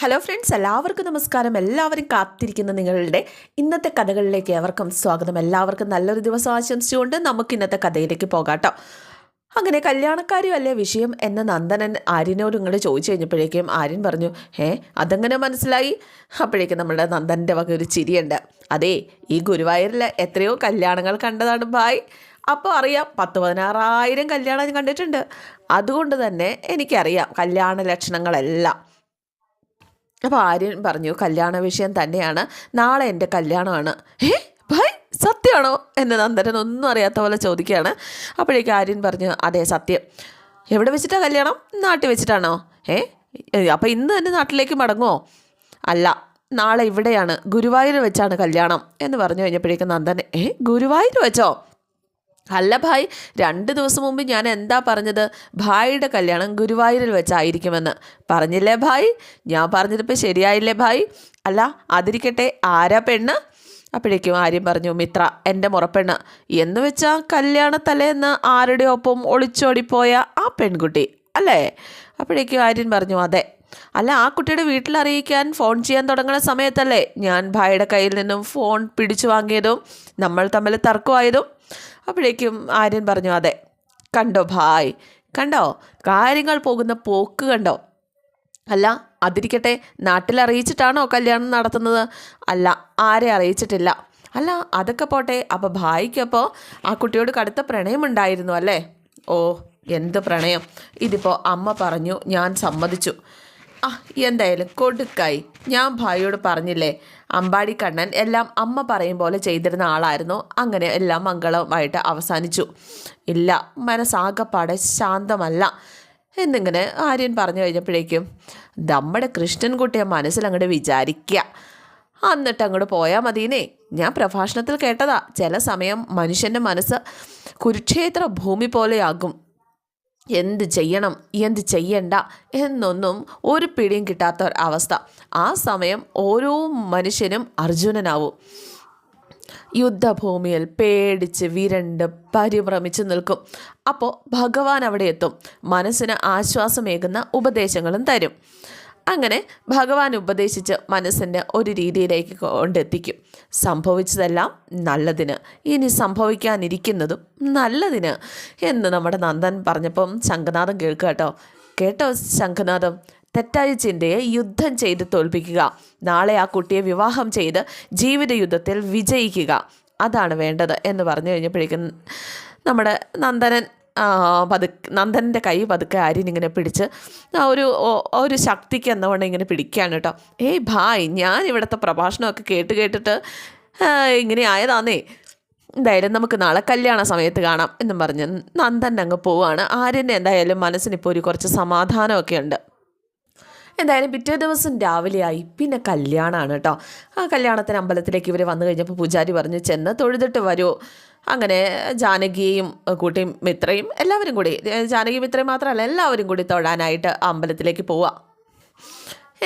Hello friends, എല്ലാവർക്കും നമസ്കാരം. എല്ലാവരും കാത്തിരിക്കുന്ന നിങ്ങളുടെ ഇന്നത്തെ കഥകളിലേക്ക് ഏവർക്കും സ്വാഗതം. എല്ലാവർക്കും നല്ലൊരു ദിവസം ആശംസിച്ചുകൊണ്ട് നമുക്ക് ഇന്നത്തെ കഥയിലേക്ക് പോകാട്ടോ. അങ്ങനെ കല്യാണക്കാരിയല്ലേ വിഷയം എന്ന് നന്ദനൻ ആര്യനോട് ഇങ്ങോട്ട് ചോദിച്ചു കഴിഞ്ഞപ്പോഴേക്കും ആര്യൻ പറഞ്ഞു, അതെങ്ങനെ മനസ്സിലായി? അപ്പോഴേക്കും നമ്മുടെ നന്ദൻ്റെ വക ഒരു ചിരിയുണ്ട്. അതേ, ഈ ഗുരുവായൂരിൽ എത്രയോ കല്യാണങ്ങൾ കണ്ടതാണ് ഭായ്. അപ്പോൾ അറിയാം, 10,16,000 കല്യാണം കണ്ടിട്ടുണ്ട്. അതുകൊണ്ട് തന്നെ എനിക്കറിയാം കല്യാണ ലക്ഷണങ്ങളെല്ലാം. അപ്പോൾ ആര്യൻ പറഞ്ഞു, കല്യാണ വിഷയം തന്നെയാണ്, നാളെ എൻ്റെ കല്യാണമാണ്. ഭായ് സത്യമാണോ എന്ന് നന്ദനൻ ഒന്നും അറിയാത്ത പോലെ ചോദിക്കുകയാണ്. അപ്പോഴേക്കും ആര്യൻ പറഞ്ഞു, അതെ സത്യം. എവിടെ വെച്ചിട്ടാണ് കല്യാണം? നാട്ടിൽ വെച്ചിട്ടാണോ? അപ്പോൾ ഇന്ന് തന്നെ നാട്ടിലേക്ക് മടങ്ങുമോ? അല്ല, നാളെ ഇവിടെയാണ്, ഗുരുവായൂർ വെച്ചാണ് കല്യാണം എന്ന് പറഞ്ഞു കഴിഞ്ഞപ്പോഴേക്കും നന്ദൻ, ഗുരുവായൂർ വെച്ചോ? അല്ല ഭായ്, 2 ദിവസം മുമ്പ് ഞാൻ എന്താ പറഞ്ഞത്? ഭായിയുടെ കല്യാണം ഗുരുവായൂരിൽ വെച്ചായിരിക്കുമെന്ന് പറഞ്ഞില്ലേ ഭായ്? ഞാൻ പറഞ്ഞതിപ്പോൾ ശരിയായില്ലേ ഭായ്? അല്ല അതിരിക്കട്ടെ, ആരാ പെണ്ണ്? അപ്പോഴേക്കും ആര്യം പറഞ്ഞു, മിത്ര, എൻ്റെ മുറപ്പെണ്ണ്. എന്ന് വെച്ചാൽ കല്യാണത്തലേന്ന് ആരുടെ ഒപ്പം ഒളിച്ചോടിപ്പോയ ആ പെൺകുട്ടി അല്ലേ? അപ്പോഴേക്കും ആര്യൻ പറഞ്ഞു, അതെ. അല്ല, ആ കുട്ടിയുടെ വീട്ടിൽ അറിയിക്കാൻ ഫോൺ ചെയ്യാൻ തുടങ്ങുന്ന സമയത്തല്ലേ ഞാൻ ഭായിയുടെ കയ്യിൽ നിന്നും ഫോൺ പിടിച്ചു വാങ്ങിയതും നമ്മൾ തമ്മിൽ തർക്കമായതും? അപ്പോഴേക്കും ആര്യൻ പറഞ്ഞു, അതെ. കണ്ടോ ഭായ്, കണ്ടോ കാര്യങ്ങൾ പോകുന്ന പോക്ക് കണ്ടോ? അല്ല അതിരിക്കട്ടെ, നാട്ടിൽ അറിയിച്ചിട്ടാണോ കല്യാണം നടത്തുന്നത്? അല്ല, ആരെ അറിയിച്ചിട്ടില്ല. അല്ല അതൊക്കെ പോട്ടെ, അപ്പോൾ ഭായിക്കപ്പോൾ ആ കുട്ടിയോട് കടുത്ത പ്രണയമുണ്ടായിരുന്നു അല്ലേ? ഓ, എന്ത് പ്രണയം! ഇതിപ്പോൾ അമ്മ പറഞ്ഞു, ഞാൻ സമ്മതിച്ചു. എന്തായാലും കൊടുക്കായി. ഞാൻ ഭായിയോട് പറഞ്ഞില്ലേ, അമ്പാടി കണ്ണൻ എല്ലാം അമ്മ പറയും പോലെ ചെയ്തിരുന്ന ആളായിരുന്നു. അങ്ങനെ എല്ലാം മംഗളമായിട്ട് അവസാനിച്ചു. ഇല്ല, മനസ്സാകപ്പാടെ ശാന്തമല്ല എന്നിങ്ങനെ ആര്യൻ പറഞ്ഞു കഴിഞ്ഞപ്പോഴേക്കും, നമ്മുടെ കൃഷ്ണൻകുട്ടിയെ മനസ്സിലങ്ങോട്ട് വിചാരിക്കുക, എന്നിട്ട് അങ്ങോട്ട് പോയാൽ മതിയെന്നേ. ഞാൻ പ്രഭാഷണത്തിൽ കേട്ടതാ, ചില സമയം മനുഷ്യൻ്റെ മനസ്സ് കുരുക്ഷേത്ര ഭൂമി പോലെയാകും. എന്ത് ചെയ്യണം എന്ത് ചെയ്യണ്ട എന്നൊന്നും ഒരു പിടിയും കിട്ടാത്ത അവസ്ഥ. ആ സമയം ഓരോ മനുഷ്യനും അർജുനനാവും. യുദ്ധഭൂമിയിൽ പേടിച്ച് വിരണ്ട് പരിഭ്രമിച്ച് നിൽക്കും. അപ്പോൾ ഭഗവാൻ അവിടെ എത്തും, മനസ്സിന് ആശ്വാസമേകുന്ന ഉപദേശങ്ങളും തരും. അങ്ങനെ ഭഗവാൻ ഉപദേശിച്ച് മനസ്സിൻ്റെ ഒരു രീതിയിലേക്ക് കൊണ്ടെത്തിക്കും. സംഭവിച്ചതെല്ലാം നല്ലതിന്, ഇനി സംഭവിക്കാനിരിക്കുന്നതും നല്ലതിന് എന്ന് നമ്മുടെ നന്ദൻ പറഞ്ഞപ്പം ശംഖനാഥം കേൾക്കുക കേട്ടോ ശംഖനാഥം. തെറ്റായ ചിന്തയെ യുദ്ധം ചെയ്ത് തോൽപ്പിക്കുക. നാളെ ആ കുട്ടിയെ വിവാഹം ചെയ്ത് ജീവിത യുദ്ധത്തിൽ വിജയിക്കുക, അതാണ് വേണ്ടത് എന്ന് പറഞ്ഞു കഴിഞ്ഞപ്പോഴേക്കും നമ്മുടെ നന്ദൻ്റെ കൈ പതുക്കെ ആര്യൻ ഇങ്ങനെ പിടിച്ച് ഒരു ശക്തിക്ക് എന്നവണ്ണം ഇങ്ങനെ പിടിക്കുകയാണ് കേട്ടോ. ഭായ്, ഞാൻ ഇവിടുത്തെ പ്രഭാഷണമൊക്കെ കേട്ടിട്ട് ഇങ്ങനെ ആയതാന്നേ. എന്തായാലും നമുക്ക് നാളെ കല്യാണ സമയത്ത് കാണാം എന്നും പറഞ്ഞ് നന്ദൻ അങ്ങ് പോവുകയാണ്. ആര്യൻ്റെ എന്തായാലും മനസ്സിനിപ്പോൾ കുറച്ച് സമാധാനമൊക്കെ ഉണ്ട്. എന്തായാലും പിറ്റേ ദിവസം രാവിലെയായി, പിന്നെ കല്യാണമാണ് കേട്ടോ. ആ കല്യാണത്തിന് അമ്പലത്തിലേക്ക് ഇവർ വന്നു കഴിഞ്ഞപ്പോൾ പൂജാരി പറഞ്ഞു, ചെന്ന് തൊഴുതിട്ട് വരൂ. അങ്ങനെ ജാനകിയെയും കൂട്ടിയും മിത്രയും എല്ലാവരും കൂടി, ജാനകി മിത്രയും മാത്രമല്ല എല്ലാവരും കൂടി തൊഴാനായിട്ട് അമ്പലത്തിലേക്ക് പോവുക.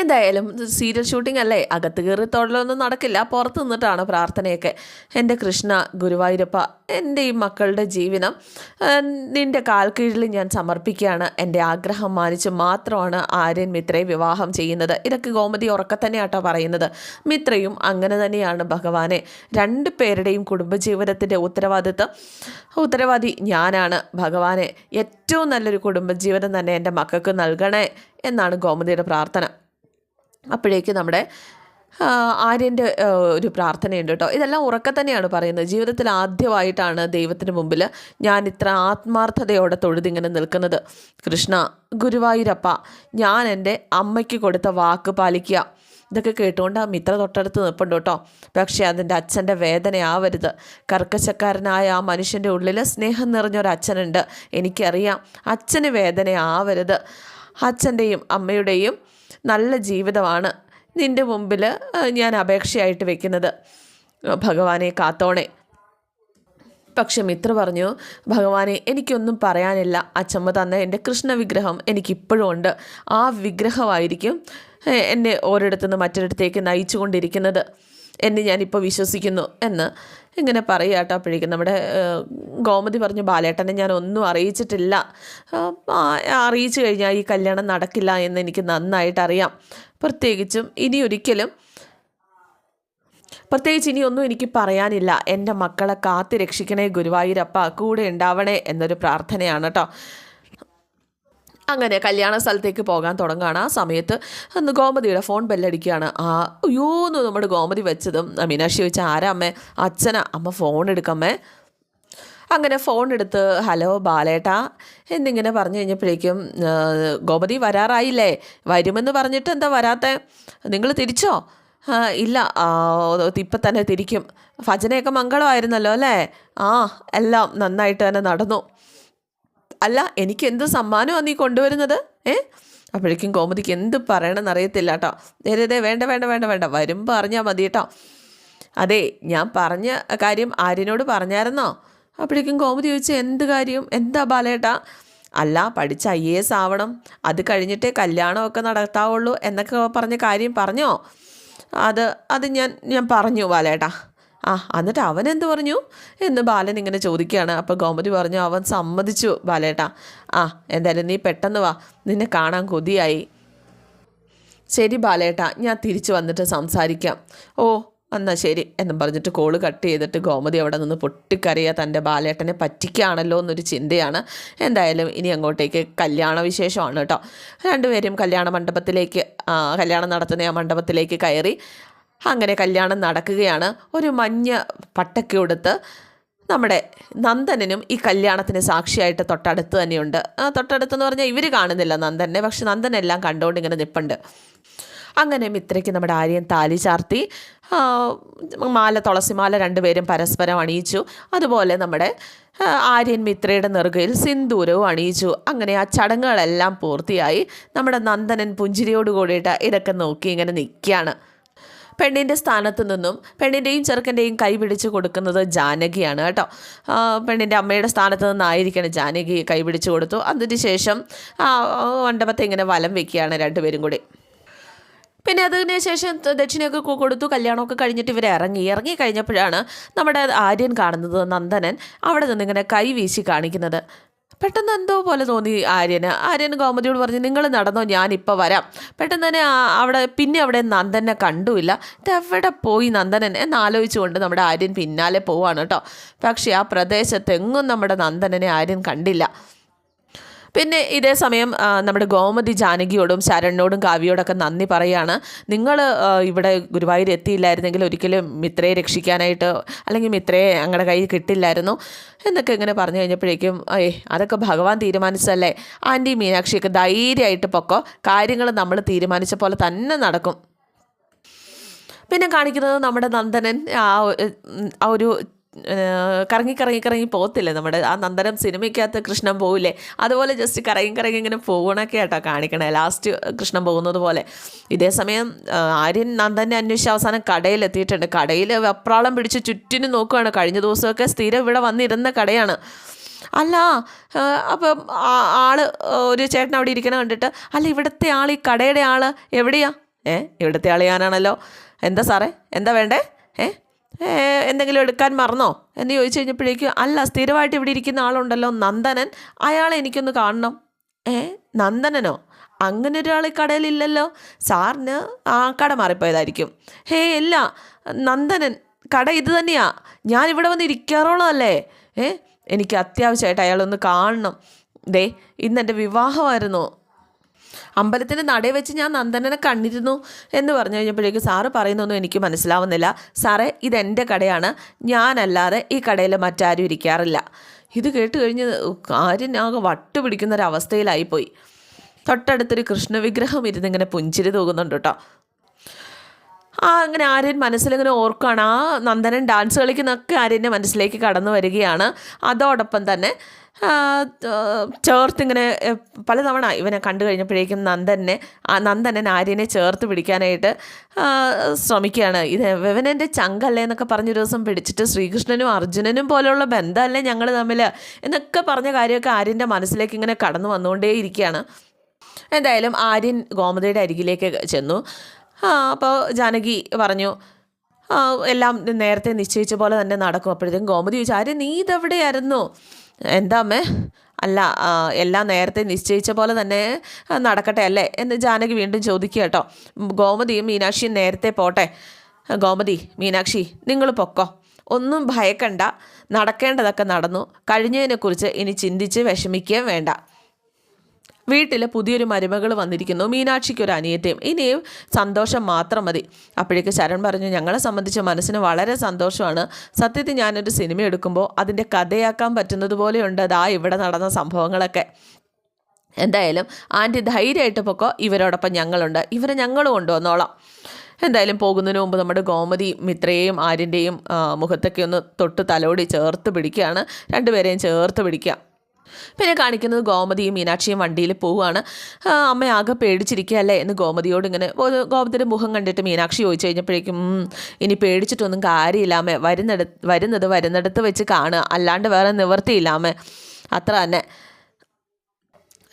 എന്തായാലും സീരിയൽ ഷൂട്ടിംഗ് അല്ലേ, അകത്ത് കയറി തൊഴിലൊന്നും നടക്കില്ല, പുറത്ത് നിന്നിട്ടാണ് പ്രാർത്ഥനയൊക്കെ. എൻ്റെ കൃഷ്ണ ഗുരുവായൂരപ്പ, എൻ്റെ ഈ മക്കളുടെ ജീവിതം നിൻ്റെ കാൽക്കീഴിൽ ഞാൻ സമർപ്പിക്കുകയാണ്. എൻ്റെ ആഗ്രഹം മാനിച്ച് മാത്രമാണ് ആര്യൻ മിത്രയെ വിവാഹം ചെയ്യുന്നത്. ഇതൊക്കെ ഗോമതി ഉറക്കെ തന്നെയാട്ടോ പറയുന്നത്. മിത്രയും അങ്ങനെ തന്നെയാണ് ഭഗവാനെ. 2 പേരുടെയും കുടുംബജീവിതത്തിൻ്റെ ഉത്തരവാദി ഞാനാണ്. ഭഗവാനെ, ഏറ്റവും നല്ലൊരു കുടുംബജീവിതം തന്നെ എൻ്റെ മക്കൾക്ക് നൽകണേ എന്നാണ് ഗോമതിയുടെ പ്രാർത്ഥന. അപ്പോഴേക്ക് നമ്മുടെ ആര്യൻ്റെ ഒരു പ്രാർത്ഥനയുണ്ട് കേട്ടോ. ഇതെല്ലാം ഉറക്കെ തന്നെയാണ് പറയുന്നത്. ജീവിതത്തിൽ ആദ്യമായിട്ടാണ് ദൈവത്തിന് മുമ്പിൽ ഞാൻ ഇത്ര ആത്മാർത്ഥതയോടെ തൊഴുതിങ്ങനെ നിൽക്കുന്നത്. കൃഷ്ണ ഗുരുവായൂരപ്പ, ഞാൻ എൻ്റെ അമ്മയ്ക്ക് കൊടുത്ത വാക്ക് പാലിക്കുക. ഇതൊക്കെ കേട്ടുകൊണ്ട് ആ മിത്ര തൊട്ടടുത്ത് നിൽപ്പുണ്ട് കേട്ടോ. പക്ഷേ അതിൻ്റെ അച്ഛൻ്റെ വേദനയാവരുത്. കർക്കശക്കാരനായ ആ മനുഷ്യൻ്റെ ഉള്ളിൽ സ്നേഹം നിറഞ്ഞൊരച്ഛനുണ്ട്. എനിക്കറിയാം, അച്ഛന് വേദനയാവരുത്. അച്ഛൻ്റെയും അമ്മയുടെയും നല്ല ജീവിതമാണ് നിൻ്റെ മുമ്പിൽ ഞാൻ അപേക്ഷയായിട്ട് വെക്കുന്നത്. ഭഗവാനെ കാത്തോണേ. പക്ഷെ മിത്ര പറഞ്ഞു, ഭഗവാനെ, എനിക്കൊന്നും പറയാനില്ല. അച്ചമ്മ തന്ന എൻ്റെ കൃഷ്ണ വിഗ്രഹം എനിക്കിപ്പോഴും ഉണ്ട്. ആ വിഗ്രഹമായിരിക്കും എന്നെ ഒരിടത്തുനിന്ന് മറ്റൊരിടത്തേക്ക് നയിച്ചു കൊണ്ടിരിക്കുന്നത് എന്ന് ഞാനിപ്പോൾ വിശ്വസിക്കുന്നു എന്ന് ഇങ്ങനെ പറയുക കേട്ടോ. അപ്പോഴേക്കും നമ്മുടെ ഗോമതി പറഞ്ഞു, ബാലേട്ടനെ ഞാൻ ഒന്നും അറിയിച്ചിട്ടില്ല. അറിയിച്ചു കഴിഞ്ഞാൽ ഈ കല്യാണം നടക്കില്ല എന്ന് എനിക്ക് നന്നായിട്ടറിയാം. പ്രത്യേകിച്ച് ഇനിയൊന്നും എനിക്ക് പറയാനില്ല. എൻ്റെ മക്കളെ കാത്ത് രക്ഷിക്കണേ ഗുരുവായൂരപ്പ, കൂടെ ഉണ്ടാവണേ എന്നൊരു പ്രാർത്ഥനയാണ് കേട്ടോ. അങ്ങനെ കല്യാണ സ്ഥലത്തേക്ക് പോകാൻ തുടങ്ങുകയാണ്. ആ സമയത്ത് അന്ന് ഗോമതിയുടെ ഫോൺ ബെല്ലടിക്കുകയാണ്. അയ്യോന്ന് നമ്മുടെ ഗോമതി വെച്ചതും മീനാക്ഷി ചോദിച്ചാൽ ആരാ അമ്മേ? അച്ഛനാ. അമ്മ ഫോൺ എടുക്കമ്മേ. അങ്ങനെ ഫോൺ എടുത്ത് ഹലോ ബാലേട്ടാ എന്നിങ്ങനെ പറഞ്ഞു കഴിഞ്ഞപ്പോഴേക്കും ഗോമതി വരാറായില്ലേ? വരുമെന്ന് പറഞ്ഞിട്ട് എന്താ വരാത്തേ? നിങ്ങൾ തിരിച്ചോ? ഇല്ല, ഇപ്പം തന്നെ തിരിക്കും. ഭജനയൊക്കെ മംഗളമായിരുന്നല്ലോ അല്ലേ? എല്ലാം നന്നായിട്ട് തന്നെ നടന്നു. അല്ല, എനിക്ക് എന്ത് സമ്മാനമാണ് നീ കൊണ്ടുവരുന്നത്? അപ്പോഴേക്കും ഗോമതിക്ക് എന്ത് പറയണമെന്ന് അറിയത്തില്ല കേട്ടോ. വേണ്ട വേണ്ട വേണ്ട വേണ്ട, വരുമ്പോൾ അറിഞ്ഞാൽ മതി കേട്ടോ. അതെ, ഞാൻ പറഞ്ഞ കാര്യം ആര്യനോട് പറഞ്ഞായിരുന്നോ? അപ്പോഴേക്കും ഗോമതി ചോദിച്ചു എന്ത് കാര്യം? എന്താ ബാലേട്ടാ? അല്ല, പഠിച്ച് IAS ആവണം, അത് കഴിഞ്ഞിട്ടേ കല്യാണമൊക്കെ നടത്താവുള്ളൂ എന്നൊക്കെ പറഞ്ഞ കാര്യം പറഞ്ഞോ? അത് ഞാൻ പറഞ്ഞു ബാലേട്ടാ. എന്നിട്ട് അവൻ എന്ത് പറഞ്ഞു എന്ന് ബാലൻ ഇങ്ങനെ ചോദിക്കുകയാണ്. അപ്പോൾ ഗോമതി പറഞ്ഞു അവൻ സമ്മതിച്ചു ബാലേട്ടാ. എന്തായാലും നീ പെട്ടെന്ന് വാ, നിന്നെ കാണാൻ കൊതിയായി. ശരി ബാലേട്ടാ, ഞാൻ തിരിച്ചു വന്നിട്ട് സംസാരിക്കാം. എന്നാൽ ശരി എന്നും പറഞ്ഞിട്ട് കോള് കട്ട് ചെയ്തിട്ട് ഗോമതി അവിടെ നിന്ന് പൊട്ടിക്കരയുക. തൻ്റെ ബാലേട്ടനെ പറ്റിക്കുകയാണല്ലോ എന്നൊരു ചിന്തയാണ്. എന്തായാലും ഇനി അങ്ങോട്ടേക്ക് കല്യാണ വിശേഷമാണ് കേട്ടോ. രണ്ടുപേരും കല്യാണം നടത്തുന്ന ആ മണ്ഡപത്തിലേക്ക് കയറി. അങ്ങനെ കല്യാണം നടക്കുകയാണ്. ഒരു മഞ്ഞ പട്ടൊക്കെ ഉടുത്ത് നമ്മുടെ നന്ദനും ഈ കല്യാണത്തിന് സാക്ഷിയായിട്ട് തൊട്ടടുത്ത് തന്നെയുണ്ട്. തൊട്ടടുത്തെന്ന് പറഞ്ഞാൽ ഇവർ കാണുന്നില്ല നന്ദനെ, പക്ഷെ നന്ദനെല്ലാം കണ്ടുകൊണ്ട് ഇങ്ങനെ നിൽപ്പുണ്ട്. അങ്ങനെ മിത്രയ്ക്ക് നമ്മുടെ ആര്യൻ താലി ചാർത്തി, തുളസിമാല രണ്ടുപേരും പരസ്പരം അണിയിച്ചു. അതുപോലെ നമ്മുടെ ആര്യൻ മിത്രയുടെ നെറുകയിൽ സിന്ദൂരവും അണിയിച്ചു. അങ്ങനെ ആ ചടങ്ങുകളെല്ലാം പൂർത്തിയായി. നമ്മുടെ നന്ദനൻ പുഞ്ചിരിയോട് കൂടിയിട്ട് ഇതൊക്കെ നോക്കി ഇങ്ങനെ നിൽക്കുകയാണ്. പെണ്ണിൻ്റെ സ്ഥാനത്ത് നിന്നും പെണ്ണിൻ്റെയും ചെറുക്കൻ്റെയും കൈ പിടിച്ച് കൊടുക്കുന്നത് ജാനകിയാണ് കേട്ടോ. പെണ്ണിൻ്റെ അമ്മയുടെ സ്ഥാനത്ത് നിന്നായിരിക്കണം ജാനകി കൈ പിടിച്ച് കൊടുത്തു. അതിനുശേഷം മണ്ഡപത്തെ ഇങ്ങനെ വലം വെക്കുകയാണ് രണ്ടുപേരും കൂടി. പിന്നെ അതിന് ശേഷം ദക്ഷിണയൊക്കെ കൊടുത്തു. കല്യാണമൊക്കെ കഴിഞ്ഞിട്ട് ഇവർ ഇറങ്ങി കഴിഞ്ഞപ്പോഴാണ് നമ്മുടെ ആര്യൻ കാണുന്നത് നന്ദനൻ അവിടെ നിന്നിങ്ങനെ കൈ വീശി കാണിക്കുന്നത്. പെട്ടെന്ന് എന്തോ പോലെ തോന്നി ആര്യൻ ഗോമതിയോട് പറഞ്ഞു നിങ്ങൾ നടന്നോ, ഞാനിപ്പോൾ വരാം. പെട്ടെന്ന് തന്നെ അവിടെ നന്ദനെ കണ്ടുമില്ല. ഇതെവിടെ പോയി നന്ദനൻ എന്നാലോചിച്ചുകൊണ്ട് നമ്മുടെ ആര്യൻ പിന്നാലെ പോവാണ് കേട്ടോ. പക്ഷേ ആ പ്രദേശത്തെങ്ങും നമ്മുടെ നന്ദനനെ ആര്യൻ കണ്ടില്ല. പിന്നെ ഇതേ സമയം നമ്മുടെ ഗോമതി ജാനകിയോടും ശരണിനോടും കാവ്യയോടൊക്കെ നന്ദി പറയുകയാണ്. നിങ്ങൾ ഇവിടെ ഗുരുവായൂർ എത്തിയില്ലായിരുന്നെങ്കിൽ ഒരിക്കലും മിത്രയെ രക്ഷിക്കാനായിട്ട് അല്ലെങ്കിൽ മിത്രയെ ഞങ്ങളുടെ കയ്യിൽ കിട്ടില്ലായിരുന്നു എന്നൊക്കെ ഇങ്ങനെ പറഞ്ഞു കഴിഞ്ഞപ്പോഴേക്കും അതൊക്കെ ഭഗവാൻ തീരുമാനിച്ചതല്ലേ. ആൻറ്റി മീനാക്ഷിയൊക്കെ ധൈര്യമായിട്ട് പൊക്കോ, കാര്യങ്ങൾ നമ്മൾ തീരുമാനിച്ച പോലെ തന്നെ നടക്കും. പിന്നെ കാണിക്കുന്നത് നമ്മുടെ നന്ദനൻ ഒരു കറങ്ങി പോകത്തില്ലേ നമ്മുടെ ആ നന്ദനം സിനിമയ്ക്കകത്ത് കൃഷ്ണൻ പോവില്ലേ, അതുപോലെ ജസ്റ്റ് കറങ്ങി ഇങ്ങനെ പോകണൊക്കെ ആട്ടോ കാണിക്കണേ, ലാസ്റ്റ് കൃഷ്ണൻ പോകുന്നത് പോലെ. ഇതേ സമയം ആര്യൻ നന്ദനെ അന്വേഷിച്ച് അവസാനം കടയിലെത്തിയിട്ടുണ്ട്. കടയിൽ വെപ്രാളം പിടിച്ച് ചുറ്റിനും നോക്കുകയാണ്. കഴിഞ്ഞ ദിവസമൊക്കെ സ്ഥിരം ഇവിടെ വന്നിരുന്ന കടയാണ്. അല്ല, അപ്പം ഒരു ചേട്ടൻ അവിടെ ഇരിക്കണ കണ്ടിട്ട് അല്ല ഇവിടുത്തെ ആൾ, ഈ കടയുടെ ആൾ എവിടെയാ? ഇവിടുത്തെ ആൾ ഞാനാണല്ലോ. എന്താ സാറേ, എന്താ വേണ്ടേ? എന്തെങ്കിലും എടുക്കാൻ മറന്നോ എന്ന് ചോദിച്ചു കഴിഞ്ഞപ്പോഴേക്കും അല്ല, സ്ഥിരമായിട്ട് ഇവിടെ ഇരിക്കുന്ന ആളുണ്ടല്ലോ നന്ദനൻ, അയാളെ എനിക്കൊന്ന് കാണണം. നന്ദനനോ? അങ്ങനെ ഒരാൾ ഈ കടയിലില്ലല്ലോ. സാറിന് കട മാറിപ്പോയതായിരിക്കും. ഇല്ല, നന്ദനൻ കട ഇത് തന്നെയാ, ഞാനിവിടെ വന്ന് ഇരിക്കാറുള്ളതല്ലേ. എനിക്ക് അത്യാവശ്യമായിട്ട് അയാളൊന്ന് കാണണം. ഇന്നെൻ്റെ വിവാഹമായിരുന്നു. അമ്പലത്തിൻ്റെ നടയിൽ വെച്ച് ഞാൻ നന്ദനനെ കണ്ടിരുന്നു എന്ന് പറഞ്ഞു കഴിഞ്ഞപ്പോഴേക്കും സാറ് പറയുന്നൊന്നും എനിക്ക് മനസ്സിലാവുന്നില്ല. സാറേ, ഇതെൻ്റെ കടയാണ്, ഞാനല്ലാതെ ഈ കടയിൽ മറ്റാരും ഇരിക്കാറില്ല. ഇത് കേട്ട് കഴിഞ്ഞ് ആര്യൻ ആകെ വട്ടുപിടിക്കുന്നൊരവസ്ഥയിലായിപ്പോയി. തൊട്ടടുത്തൊരു കൃഷ്ണവിഗ്രഹം ഇരുന്നിങ്ങനെ പുഞ്ചിരി തൂകുന്നുണ്ട് കേട്ടോ. അങ്ങനെ ആര്യൻ മനസ്സിലിങ്ങനെ ഓർക്കുകയാണ്. നന്ദനൻ ഡാൻസ് കളിക്കുന്നതൊക്കെ ആര്യൻ്റെ മനസ്സിലേക്ക് കടന്നു വരികയാണ്. അതോടൊപ്പം തന്നെ ചേർത്തിങ്ങനെ പലതവണ ഇവനെ കണ്ടു കഴിഞ്ഞപ്പോഴേക്കും നന്ദനൻ ആര്യനെ ചേർത്ത് പിടിക്കാനായിട്ട് ശ്രമിക്കുകയാണ്. ഇവനെൻ്റെ ചങ്കല്ലേ എന്നൊക്കെ പറഞ്ഞൊരു ദിവസം പിടിച്ചിട്ട് ശ്രീകൃഷ്ണനും അർജുനനും പോലെയുള്ള ബന്ധമല്ലേ ഞങ്ങൾ തമ്മിൽ എന്നൊക്കെ പറഞ്ഞ കാര്യമൊക്കെ ആര്യൻ്റെ മനസ്സിലേക്ക് ഇങ്ങനെ കടന്നു വന്നുകൊണ്ടേ ഇരിക്കുകയാണ്. എന്തായാലും ആര്യൻ ഗോമതിയുടെ അരികിലേക്ക് ചെന്നു. അപ്പോൾ ജാനകി പറഞ്ഞു എല്ലാം നേരത്തെ നിശ്ചയിച്ച പോലെ തന്നെ നടക്കും. അപ്പോഴത്തേക്കും ഗോമതി ചോദിച്ചു ആര്യൻ നീ ഇതെവിടെയായിരുന്നു? എന്താ അമ്മേ? അല്ല എല്ലാം നേരത്തെ നിശ്ചയിച്ച പോലെ തന്നെ നടക്കട്ടെ അല്ലേ എന്ന് ജാനകി വീണ്ടും ചോദിക്കുക കേട്ടോ. ഗോമതിയും മീനാക്ഷിയും നേരത്തെ പോട്ടെ. ഗോമതി, മീനാക്ഷി, നിങ്ങൾ പൊക്കോ, ഒന്നും ഭയക്കണ്ട. നടക്കേണ്ടതൊക്കെ നടന്നു. കഴിഞ്ഞതിനെക്കുറിച്ച് ഇനി ചിന്തിച്ച് വിഷമിക്കുകയും വേണ്ട. വീട്ടിൽ പുതിയൊരു മരുമകൾ വന്നിരിക്കുന്നു, മീനാക്ഷിക്കൊരു അനിയത്തെയും. ഇനിയും സന്തോഷം മാത്രം മതി. അപ്പോഴേക്ക് ശരൺ പറഞ്ഞു, ഞങ്ങളെ സംബന്ധിച്ച് മനസ്സിന് വളരെ സന്തോഷമാണ്. സത്യത്തിൽ ഞാനൊരു സിനിമ എടുക്കുമ്പോൾ അതിൻ്റെ കഥയാക്കാൻ പറ്റുന്നത് പോലെയുണ്ട് അതാ ഇവിടെ നടന്ന സംഭവങ്ങളൊക്കെ. എന്തായാലും ആൻറ്റി ധൈര്യമായിട്ട് പൊക്കോ, ഇവരോടൊപ്പം ഞങ്ങളുണ്ട്, ഇവരെ ഞങ്ങൾ കൊണ്ടുവന്നോളാം. എന്തായാലും പോകുന്നതിന് മുമ്പ് നമ്മുടെ ഗോമതി മിത്രയെയും ആര്യൻ്റെയും മുഖത്തൊക്കെ ഒന്ന് തൊട്ട് തലോടി ചേർത്ത് പിടിക്കുകയാണ്. രണ്ടുപേരെയും ചേർത്ത് പിടിക്കുക. പിന്നെ കാണിക്കുന്നത് ഗോമതിയും മീനാക്ഷിയും വണ്ടിയിൽ പോവുകയാണ്. അമ്മ ആകെ പേടിച്ചിരിക്കുകയല്ലേ എന്ന് ഗോമതിയോട് ഇങ്ങനെ ഗോമതിയുടെ മുഖം കണ്ടിട്ട് മീനാക്ഷി ചോദിച്ചു കഴിഞ്ഞപ്പോഴേക്കും, ഇനി പേടിച്ചിട്ടൊന്നും കാര്യമില്ല അമ്മേ, വരുന്നിടത്ത് വെച്ച് കാണുക, അല്ലാണ്ട് വേറെ നിവർത്തിയില്ല അമ്മേ, അത്ര തന്നെ.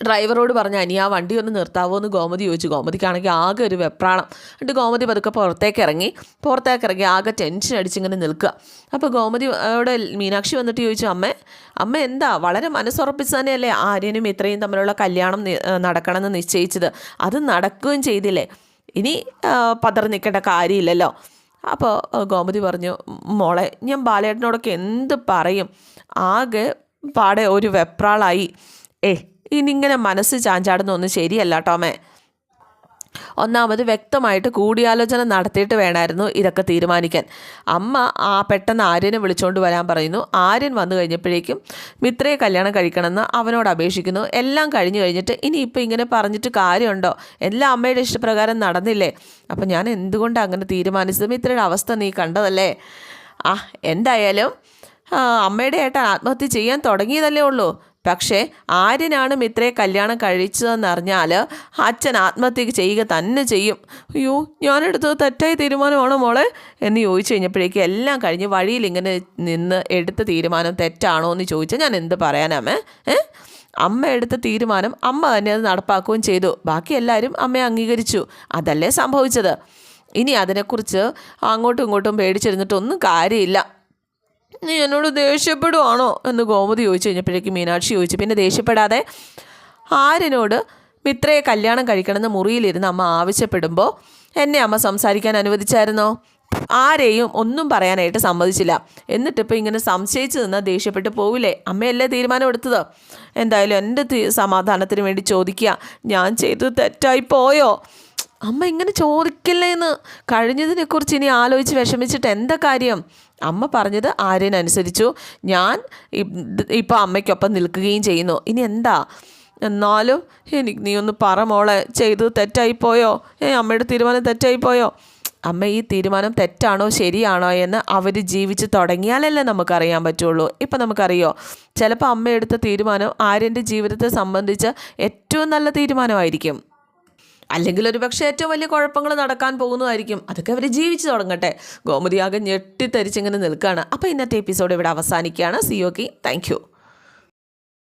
ഡ്രൈവറോട് പറഞ്ഞ അനിയാ വണ്ടി ഒന്ന് നിർത്താവോ എന്ന് ഗോമതി ചോദിച്ചു. ഗോമതിക്കാണെങ്കിൽ ആകെ ഒരു വെപ്രാളം. എന്നിട്ട് ഗോമതി പതുക്കെ പുറത്തേക്ക് ഇറങ്ങി ആകെ ടെൻഷൻ അടിച്ചിങ്ങനെ നിൽക്കുക. അപ്പോൾ ഗോമതിയോട് മീനാക്ഷി വന്നിട്ട് ചോദിച്ചു, അമ്മ എന്താ, വളരെ മനസ്സുറപ്പിച്ച് തന്നെയല്ലേ ആര്യനും ഇത്രയും തമ്മിലുള്ള കല്യാണം നടക്കണമെന്ന് നിശ്ചയിച്ചത്, അത് നടക്കുകയും ചെയ്തില്ലേ, ഇനി പതറി നിൽക്കേണ്ട കാര്യമില്ലല്ലോ. അപ്പോൾ ഗോമതി പറഞ്ഞു, മോളെ ഞാൻ ബാലേട്ടനോടൊക്കെ എന്ത് പറയും, ആകെ പാടെ ഒരു വെപ്രാളായി. ഇനിയിങ്ങനെ മനസ്സ് ചാഞ്ചാടുന്നൊന്നും ശരിയല്ല ടോമേ. ഒന്നാമത് വ്യക്തമായിട്ട് കൂടിയാലോചന നടത്തിയിട്ട് വേണമായിരുന്നു ഇതൊക്കെ തീരുമാനിക്കാൻ. അമ്മ പെട്ടെന്ന് ആര്യനെ വിളിച്ചുകൊണ്ട് വരാൻ പറയുന്നു. ആര്യൻ വന്നു കഴിഞ്ഞപ്പോഴേക്കും മിത്രയെ കല്യാണം കഴിക്കണമെന്ന് അവനോട് അപേക്ഷിക്കുന്നു. എല്ലാം കഴിഞ്ഞു കഴിഞ്ഞിട്ട് ഇനിയിപ്പോൾ ഇങ്ങനെ പറഞ്ഞിട്ട് കാര്യമുണ്ടോ, എല്ലാം അമ്മയുടെ ഇഷ്ടപ്രകാരം നടന്നില്ലേ, അപ്പം ഞാൻ എന്തുകൊണ്ടാണ് അങ്ങനെ തീരുമാനിച്ചത്, മിത്രയുടെ അവസ്ഥ നീ കണ്ടതല്ലേ. എന്തായാലും അമ്മയുടെ ഏട്ടൻ ആത്മഹത്യ ചെയ്യാൻ തുടങ്ങിയതല്ലേ ഉള്ളൂ. പക്ഷേ ആര്യനാണ് മിത്രയെ കല്യാണം കഴിച്ചതെന്നറിഞ്ഞാൽ അച്ഛൻ ആത്മഹത്യക്ക് ചെയ്യുക തന്നെ ചെയ്യും. അയ്യോ, ഞാനെടുത്തത് തെറ്റായ തീരുമാനമാണോ മോളെ എന്ന് ചോദിച്ചു കഴിഞ്ഞപ്പോഴേക്കും എല്ലാം കഴിഞ്ഞ് വഴിയിൽ ഇങ്ങനെ നിന്ന് എടുത്ത തീരുമാനം തെറ്റാണോ എന്ന് ചോദിച്ചാൽ ഞാൻ എന്ത് പറയാനമ്മേ? അമ്മ എടുത്ത തീരുമാനം അമ്മ തന്നെ അത് നടപ്പാക്കുകയും ചെയ്തു. ബാക്കി എല്ലാവരും അമ്മയെ അംഗീകരിച്ചു. അതല്ലേ സംഭവിച്ചത്. ഇനി അതിനെക്കുറിച്ച് അങ്ങോട്ടും ഇങ്ങോട്ടും പേടിച്ചിരുന്നിട്ടൊന്നും കാര്യമില്ല. നീ എന്നോട് ദേഷ്യപ്പെടുവാണോ എന്ന് ഗോമതി ചോദിച്ചു കഴിഞ്ഞപ്പോഴേക്കും മീനാക്ഷി ചോദിച്ചു, പിന്നെ ദേഷ്യപ്പെടാതെ ആര്യനോട് മിത്രയെ കല്യാണം കഴിക്കണമെന്ന് മുറിയിലിരുന്ന് അമ്മ ആവശ്യപ്പെടുമ്പോൾ എന്നെ അമ്മ സംസാരിക്കാൻ അനുവദിച്ചായിരുന്നോ? ആരെയും ഒന്നും പറയാനായിട്ട് സമ്മതിച്ചില്ല. എന്നിട്ടിപ്പോൾ ഇങ്ങനെ സംശയിച്ച് നിന്നാൽ ദേഷ്യപ്പെട്ട് പോവില്ലേ? അമ്മയല്ലേ തീരുമാനം എടുത്തത്. എന്തായാലും എൻ്റെ സമാധാനത്തിന് വേണ്ടി ചോദിക്കുക, ഞാൻ ചെയ്തത് തെറ്റായി പോയോ? അമ്മ ഇങ്ങനെ ചോദിക്കില്ലേന്ന്. കഴിഞ്ഞതിനെക്കുറിച്ച് ഇനി ആലോചിച്ച് വിഷമിച്ചിട്ട് എന്താ കാര്യം? അമ്മ പറഞ്ഞത് ആര്യനനുസരിച്ചു. ഞാൻ ഇപ്പോൾ അമ്മയ്ക്കൊപ്പം നിൽക്കുകയും ചെയ്യുന്നു. ഇനി എന്താ? എന്നാലും നീ ഒന്ന് പറ മോളെ, ചെയ്തത് തെറ്റായിപ്പോയോ? അമ്മയുടെ തീരുമാനം തെറ്റായിപ്പോയോ? അമ്മ ഈ തീരുമാനം തെറ്റാണോ ശരിയാണോ എന്ന് അവർ ജീവിച്ച് തുടങ്ങിയാലല്ലേ നമുക്കറിയാൻ പറ്റുള്ളൂ. ഇപ്പം നമുക്കറിയോ, ചിലപ്പോൾ അമ്മ എടുത്ത തീരുമാനം ആര്യൻ്റെ ജീവിതത്തെ സംബന്ധിച്ച് ഏറ്റവും നല്ല തീരുമാനമായിരിക്കും. അല്ലെങ്കിൽ ഒരു പക്ഷേ ഏറ്റവും വലിയ കുഴപ്പങ്ങൾ നടക്കാൻ പോകുന്നതായിരിക്കും. അതൊക്കെ അവർ ജീവിച്ചു തുടങ്ങട്ടെ. ഗോമതിയാകെ ഞെട്ടിത്തരിച്ചിങ്ങനെ നിൽക്കുകയാണ്. അപ്പോൾ ഇന്നത്തെ എപ്പിസോഡ് ഇവിടെ അവസാനിക്കുകയാണ്. C okay, thank you.